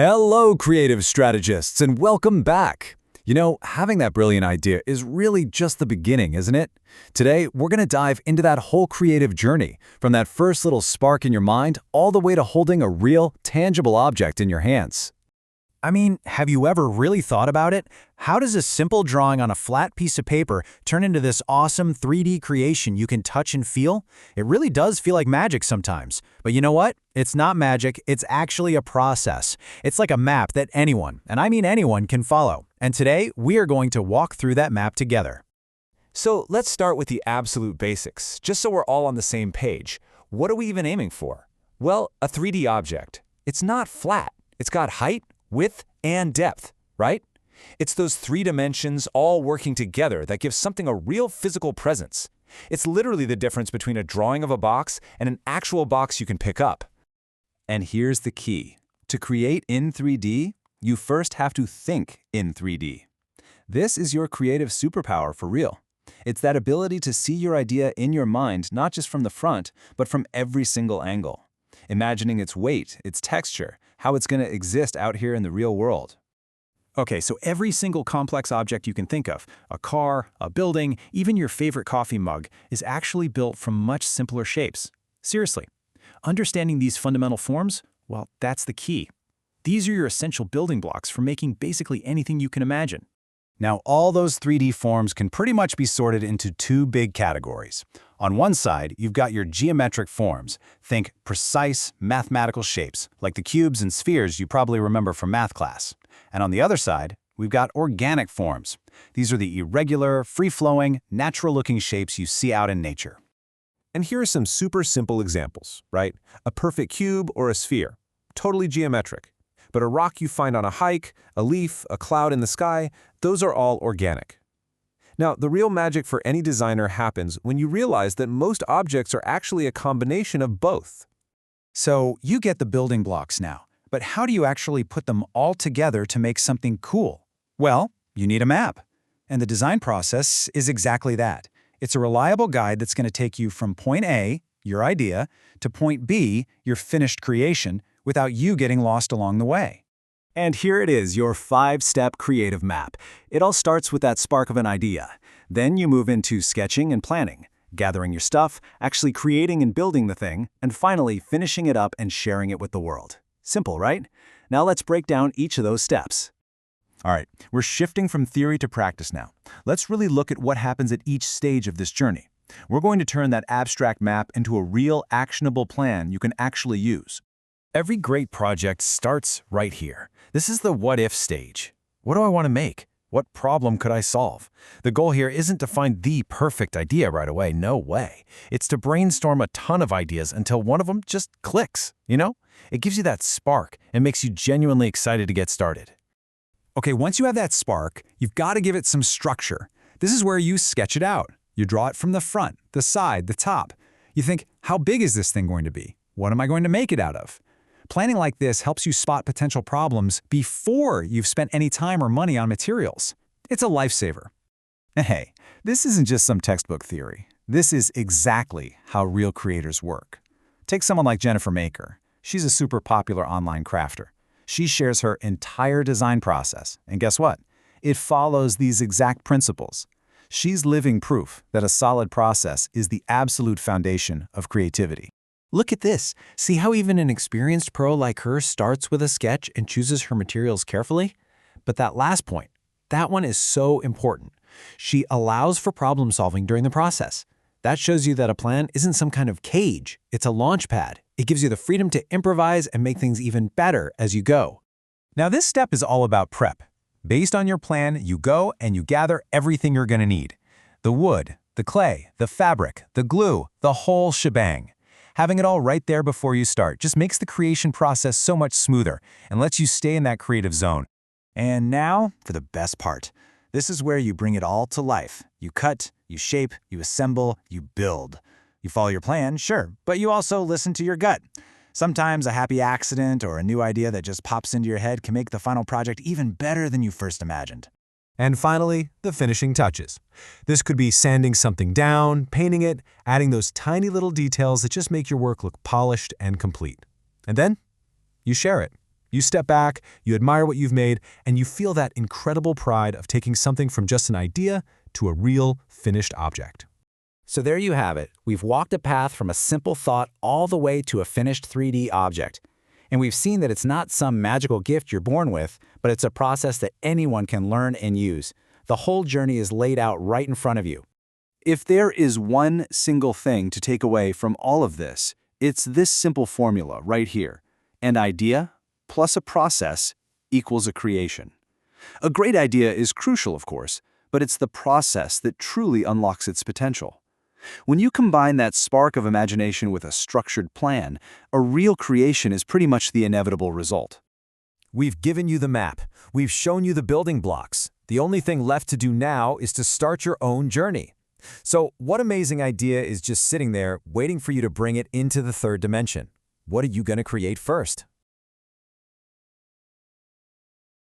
Hello, creative strategists, and welcome back. Having that brilliant idea is really just the beginning, isn't it? Today, we're going to dive into that whole creative journey, from that first little spark in your mind all the way to holding a real, tangible object in your hands. I mean, have you ever really thought about it? How does a simple drawing on a flat piece of paper turn into this awesome 3D creation you can touch and feel? It really does feel like magic sometimes. But you know what? It's not magic, it's actually a process. It's like a map that anyone, and I mean anyone, can follow. And today, we are going to walk through that map together. So let's start with the absolute basics, just so we're all on the same page. What are we even aiming for? Well, a 3D object. It's not flat. It's got height, width, and depth, right? It's those three dimensions all working together that gives something a real physical presence. It's literally the difference between a drawing of a box and an actual box you can pick up. And here's the key. To create in 3D, you first have to think in 3D. This is your creative superpower for real. It's that ability to see your idea in your mind, not just from the front, but from every single angle. Imagining its weight, its texture, how it's going to exist out here in the real world. Okay, so every single complex object you can think of, a car, a building, even your favorite coffee mug, is actually built from much simpler shapes. Seriously. Understanding these fundamental forms, well, that's the key. These are your essential building blocks for making basically anything you can imagine. Now, all those 3D forms can pretty much be sorted into two big categories. On one side, you've got your geometric forms. Think precise, mathematical shapes, like the cubes and spheres you probably remember from math class. And on the other side, we've got organic forms. These are the irregular, free-flowing, natural-looking shapes you see out in nature. And here are some super simple examples, right? A perfect cube or a sphere, totally geometric. But a rock you find on a hike, a leaf, a cloud in the sky, those are all organic. Now, the real magic for any designer happens when you realize that most objects are actually a combination of both. So you get the building blocks now, but how do you actually put them all together to make something cool? Well, you need a map. And the design process is exactly that. It's a reliable guide that's going to take you from point A, your idea, to point B, your finished creation, without you getting lost along the way. And here it is, your 5-step creative map. It all starts with that spark of an idea. Then you move into sketching and planning, gathering your stuff, actually creating and building the thing, and finally finishing it up and sharing it with the world. Simple, right? Now let's break down each of those steps. All right, we're shifting from theory to practice now. Let's really look at what happens at each stage of this journey. We're going to turn that abstract map into a real, actionable plan you can actually use. Every great project starts right here. This is the what-if stage. What do I want to make? What problem could I solve? The goal here isn't to find the perfect idea right away, no way. It's to brainstorm a ton of ideas until one of them just clicks, It gives you that spark and makes you genuinely excited to get started. Okay, once you have that spark, you've got to give it some structure. This is where you sketch it out. You draw it from the front, the side, the top. You think, how big is this thing going to be? What am I going to make it out of? Planning like this helps you spot potential problems before you've spent any time or money on materials. It's a lifesaver. And hey, this isn't just some textbook theory. This is exactly how real creators work. Take someone like Jennifer Maker. She's a super popular online crafter. She shares her entire design process, and guess what? It follows these exact principles. She's living proof that a solid process is the absolute foundation of creativity. Look at this. See how even an experienced pro like her starts with a sketch and chooses her materials carefully? But that last point, that one is so important. She allows for problem solving during the process. That shows you that a plan isn't some kind of cage. It's a launch pad. It gives you the freedom to improvise and make things even better as you go. Now this step is all about prep. Based on your plan, you go and you gather everything you're going to need. The wood, the clay, the fabric, the glue, the whole shebang. Having it all right there before you start just makes the creation process so much smoother and lets you stay in that creative zone. And now for the best part. This is where you bring it all to life. You cut, you shape, you assemble, you build. You follow your plan, sure, but you also listen to your gut. Sometimes a happy accident or a new idea that just pops into your head can make the final project even better than you first imagined. And finally, the finishing touches. This could be sanding something down, painting it, adding those tiny little details that just make your work look polished and complete. And then you share it. You step back, you admire what you've made, and you feel that incredible pride of taking something from just an idea to a real, finished object. So there you have it. We've walked a path from a simple thought all the way to a finished 3D object. And we've seen that it's not some magical gift you're born with, but it's a process that anyone can learn and use. The whole journey is laid out right in front of you. If there is one single thing to take away from all of this, it's this simple formula right here. An idea plus a process equals a creation. A great idea is crucial, of course, but it's the process that truly unlocks its potential. When you combine that spark of imagination with a structured plan, a real creation is pretty much the inevitable result. We've given you the map. We've shown you the building blocks. The only thing left to do now is to start your own journey. So, what amazing idea is just sitting there waiting for you to bring it into the third dimension? What are you going to create first?